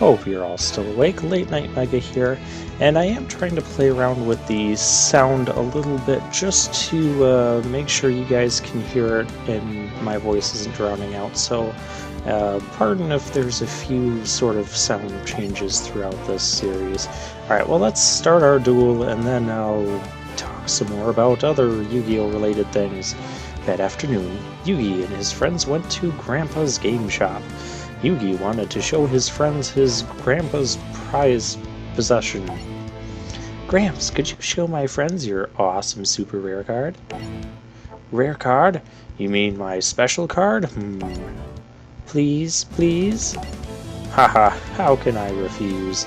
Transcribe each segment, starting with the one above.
Hope you're all still awake. Late Night Mega here, and I am trying to play around with the sound a little bit just to make sure you guys can hear it and my voice isn't drowning out. So pardon if there's a few sort of sound changes throughout this series. Alright, well, let's start our duel and then I'll talk some more about other Yu-Gi-Oh! Related things. That afternoon, Yugi and his friends went to Grandpa's game shop. Yugi wanted to show his friends his grandpa's prized possession. Gramps, could you show my friends your awesome super rare card? Rare card? You mean my special card? Please, please? Haha, how can I refuse?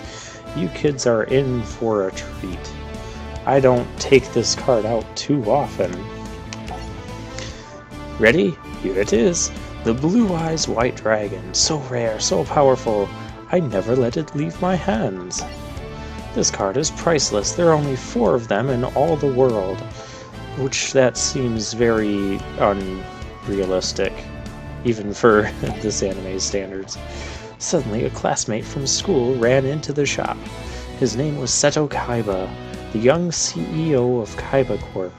You kids are in for a treat. I don't take this card out too often. Ready? Here it is. The Blue Eyes White Dragon, so rare, so powerful, I never let it leave my hands. This card is priceless. There are only 4 of them in all the world, which that seems very unrealistic, even for this anime's standards. Suddenly, a classmate from school ran into the shop. His name was Seto Kaiba, the young CEO of Kaiba Corp.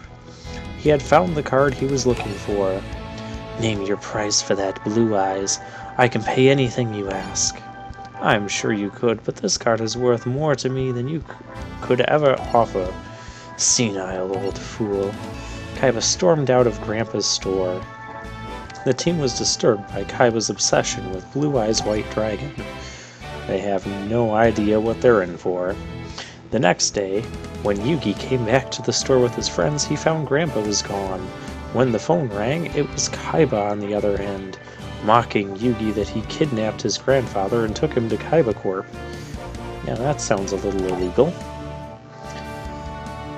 He had found the card he was looking for. Name your price for that, Blue Eyes. I can pay anything you ask. I'm sure you could, but this card is worth more to me than you could ever offer. Senile old fool. Kaiba stormed out of Grandpa's store. The team was disturbed by Kaiba's obsession with Blue Eyes White Dragon. They have no idea what they're in for. The next day, when Yugi came back to the store with his friends, he found Grandpa was gone. When the phone rang, it was Kaiba on the other end, mocking Yugi that he kidnapped his grandfather and took him to Kaiba Corp. Yeah, that sounds a little illegal.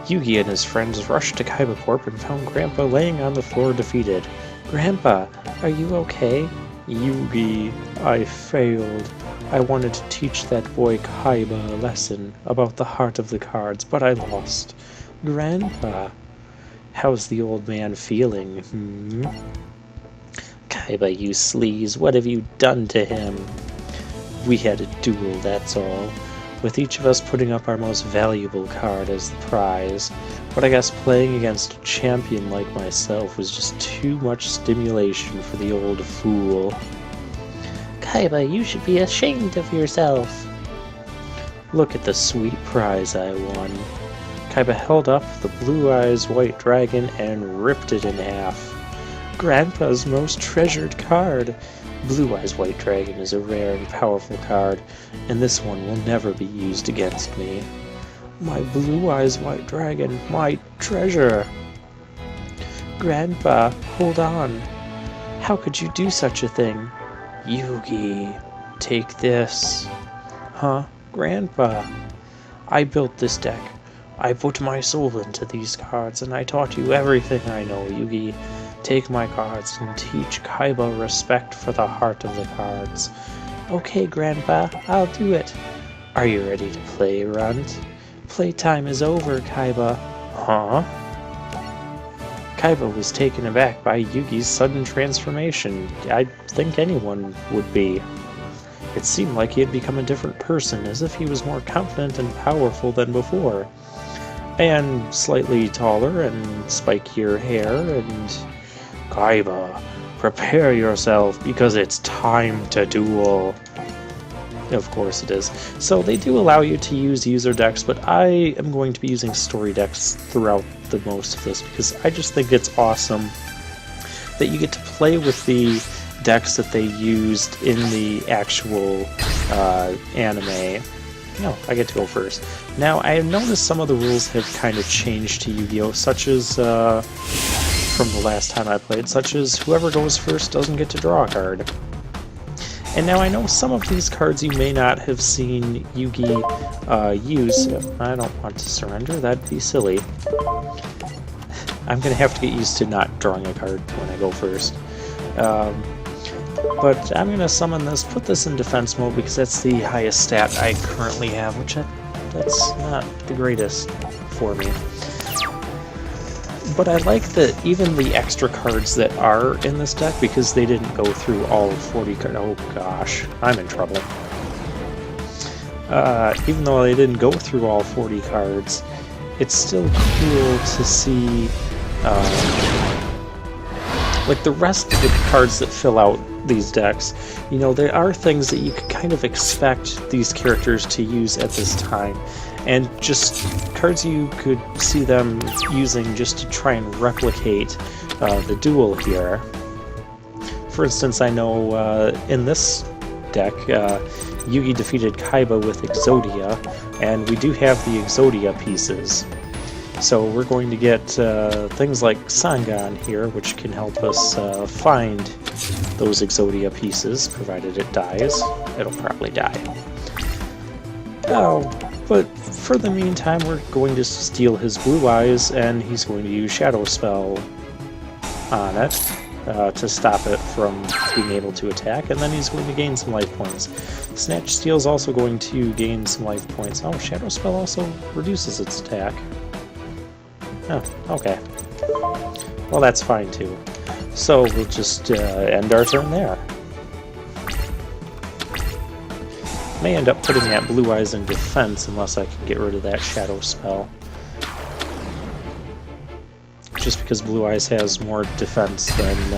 Yugi and his friends rushed to Kaiba Corp and found Grandpa laying on the floor defeated. Grandpa, are you okay? Yugi, I failed. I wanted to teach that boy Kaiba a lesson about the heart of the cards, but I lost. Grandpa, how's the old man feeling, Kaiba, you sleaze, what have you done to him? We had a duel, that's all, with each of us putting up our most valuable card as the prize, but I guess playing against a champion like myself was just too much stimulation for the old fool. Kaiba, you should be ashamed of yourself. Look at the sweet prize I won. Kaiba held up the Blue Eyes White Dragon and ripped it in half. Grandpa's most treasured card. Blue Eyes White Dragon is a rare and powerful card, and this one will never be used against me. My Blue Eyes White Dragon, my treasure. Grandpa, hold on. How could you do such a thing? Yugi, take this. Huh? Grandpa, I built this deck. I put my soul into these cards, and I taught you everything I know, Yugi. Take my cards and teach Kaiba respect for the heart of the cards. Okay, Grandpa, I'll do it. Are you ready to play, Runt? Playtime is over, Kaiba. Huh? Kaiba was taken aback by Yugi's sudden transformation. I think anyone would be. It seemed like he had become a different person, as if he was more confident and powerful than before. And slightly taller and spikier hair, and Kaiba, prepare yourself because it's time to duel. Of course it is. So they do allow you to use user decks, but I am going to be using story decks throughout the most of this because I just think it's awesome that you get to play with the decks that they used in the actual anime. No, I get to go first. Now, I have noticed some of the rules have kind of changed to Yu-Gi-Oh!, such as, from the last time I played, such as whoever goes first doesn't get to draw a card. And now I know some of these cards you may not have seen Yugi use. I don't want to surrender, that'd be silly. I'm gonna have to get used to not drawing a card when I go first. But I'm going to summon this, put this in defense mode because that's the highest stat I currently have, which that's not the greatest for me. But I like that even the extra cards that are in this deck, because they didn't go through all 40 cards. Oh gosh, I'm in trouble. even though I didn't go through all 40 cards, it's still cool to see like the rest of the cards that fill out these decks. You know, there are things that you could kind of expect these characters to use at this time, and just cards you could see them using just to try and replicate the duel here. For instance, I know in this deck, Yugi defeated Kaiba with Exodia, and we do have the Exodia pieces. So we're going to get things like Sangan here, which can help us find those Exodia pieces, provided it dies. It'll probably die. Oh, but for the meantime, we're going to steal his Blue Eyes, and he's going to use Shadow Spell on it to stop it from being able to attack, and then he's going to gain some life points. Snatch Steal is also going to gain some life points. Oh, Shadow Spell also reduces its attack. Oh, okay. Well, that's fine too. So we'll just end our turn there. May end up putting that Blue Eyes in defense unless I can get rid of that Shadow Spell. Just because Blue Eyes has more defense than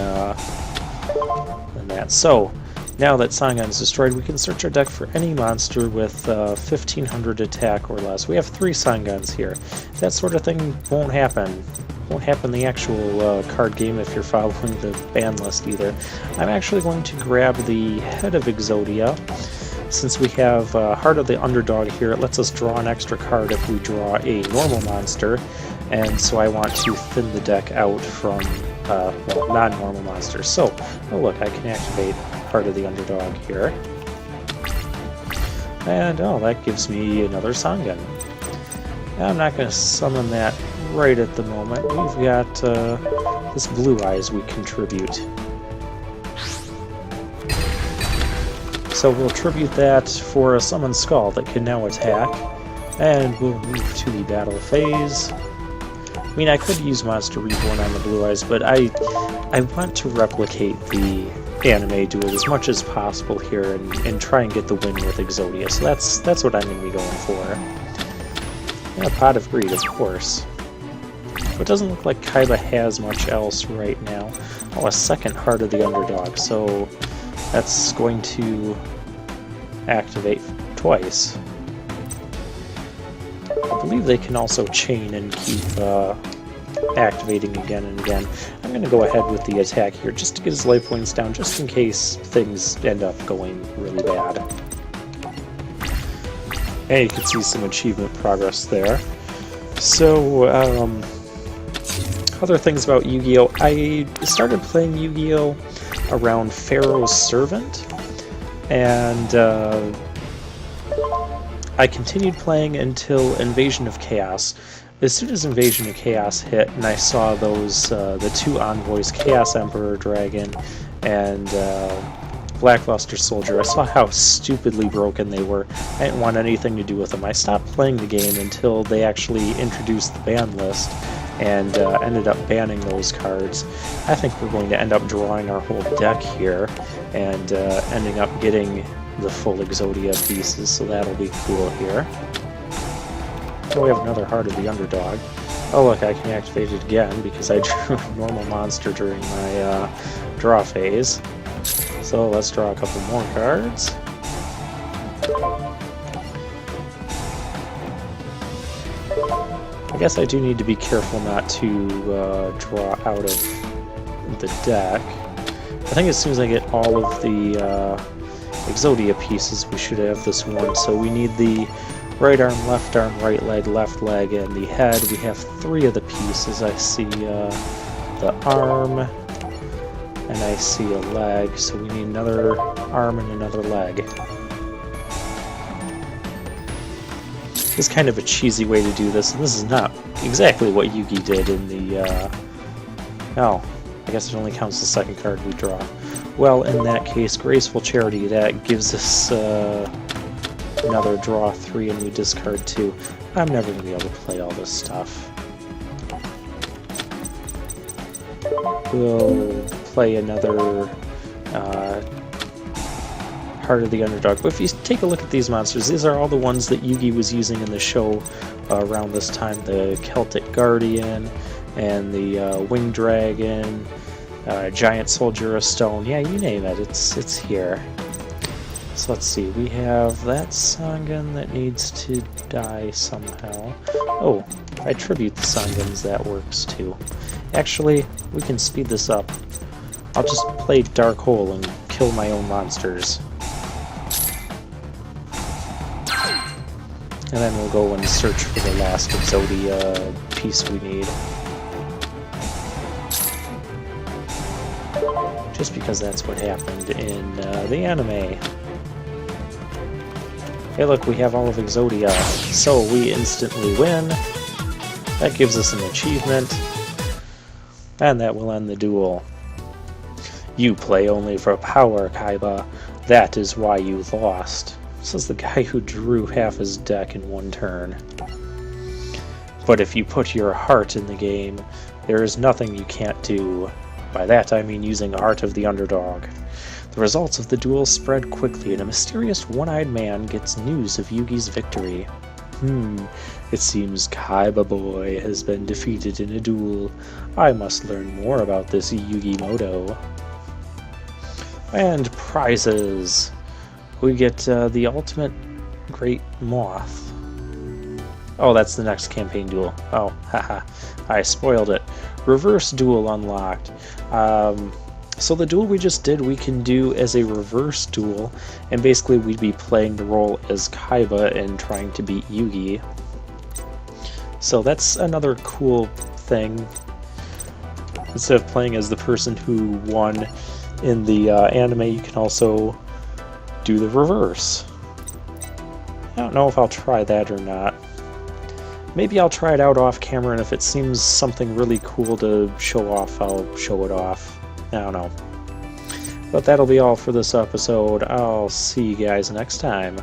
that. So, now that Sangan is destroyed, we can search our deck for any monster with 1500 attack or less. We have 3 Sangans here. That sort of thing won't happen. Won't happen in the actual card game if you're following the ban list either. I'm actually going to grab the head of Exodia. Since we have Heart of the Underdog here, it lets us draw an extra card if we draw a normal monster. And so I want to thin the deck out from well, non-normal monsters. So, oh look, I can activate Heart of the Underdog here. And, oh, that gives me another Sangan. I'm not going to summon that right at the moment. We've got this Blue Eyes we contribute. So we'll tribute that for a Summon Skull that can now attack. And we'll move to the battle phase. I mean, I could use Monster Reborn on the Blue Eyes, but I want to replicate the anime duel as much as possible here and try and get the win with Exodia. So that's what I'm going to be going for. And a Pot of Greed, of course. But it doesn't look like Kaiba has much else right now. Oh, a second Heart of the Underdog, so that's going to activate twice. I believe they can also chain and keep activating again and again. I'm going to go ahead with the attack here just to get his life points down, just in case things end up going really bad. And you can see some achievement progress there. So, other things about Yu-Gi-Oh! I started playing Yu-Gi-Oh! Around Pharaoh's Servant, and I continued playing until Invasion of Chaos. As soon as Invasion of Chaos hit, and I saw those the 2 envoys, Chaos Emperor Dragon and Blackluster Soldier, I saw how stupidly broken they were. I didn't want anything to do with them. I stopped playing the game until they actually introduced the ban list and ended up banning those cards. I think we're going to end up drawing our whole deck here and ending up getting the full Exodia pieces, so that'll be cool here. So we have another Heart of the Underdog. Oh look, I can activate it again because I drew a normal monster during my draw phase. So let's draw a couple more cards. I guess I do need to be careful not to draw out of the deck. I think as soon as I get all of the Exodia pieces, we should have this one. So we need the right arm, right leg, and the head. We have 3 of the pieces. I see the arm, and I see a leg, so we need another arm and another leg. This is kind of a cheesy way to do this, and this is not exactly what Yugi did in the... Oh, I guess it only counts the second card we draw. Well, in that case, Graceful Charity, that gives us another draw 3 and we discard 2. I'm never going to be able to play all this stuff. We'll play another Heart of the Underdog. But if you take a look at these monsters, these are all the ones that Yugi was using in the show around this time. The Celtic Guardian and the Winged Dragon, Giant Soldier of Stone. Yeah, you name it, it's here. So let's see, we have that Sangan that needs to die somehow. Oh, I tribute the Sangans, that works too. Actually, we can speed this up. I'll just play Dark Hole and kill my own monsters. And then we'll go and search for the last Exodia piece we need. Just because that's what happened in the anime. Hey look, we have all of Exodia, so we instantly win. That gives us an achievement. And that will end the duel. You play only for power, Kaiba. That is why you lost. Says the guy who drew half his deck in one turn. But if you put your heart in the game, there is nothing you can't do. By that I mean using Heart of the Underdog. The results of the duel spread quickly, and a mysterious one-eyed man gets news of Yugi's victory. It seems Kaiba boy has been defeated in a duel. I must learn more about this Yugimoto. And prizes. We get the Ultimate Great Moth. Oh, that's the next campaign duel. Oh, haha. I spoiled it. Reverse duel unlocked. So the duel we just did, we can do as a reverse duel, and basically we'd be playing the role as Kaiba and trying to beat Yugi. So that's another cool thing. Instead of playing as the person who won in the anime, you can also do the reverse. I don't know if I'll try that or not. Maybe I'll try it out off camera, and if it seems something really cool to show off, I'll show it off. I don't know. But that'll be all for this episode. I'll see you guys next time.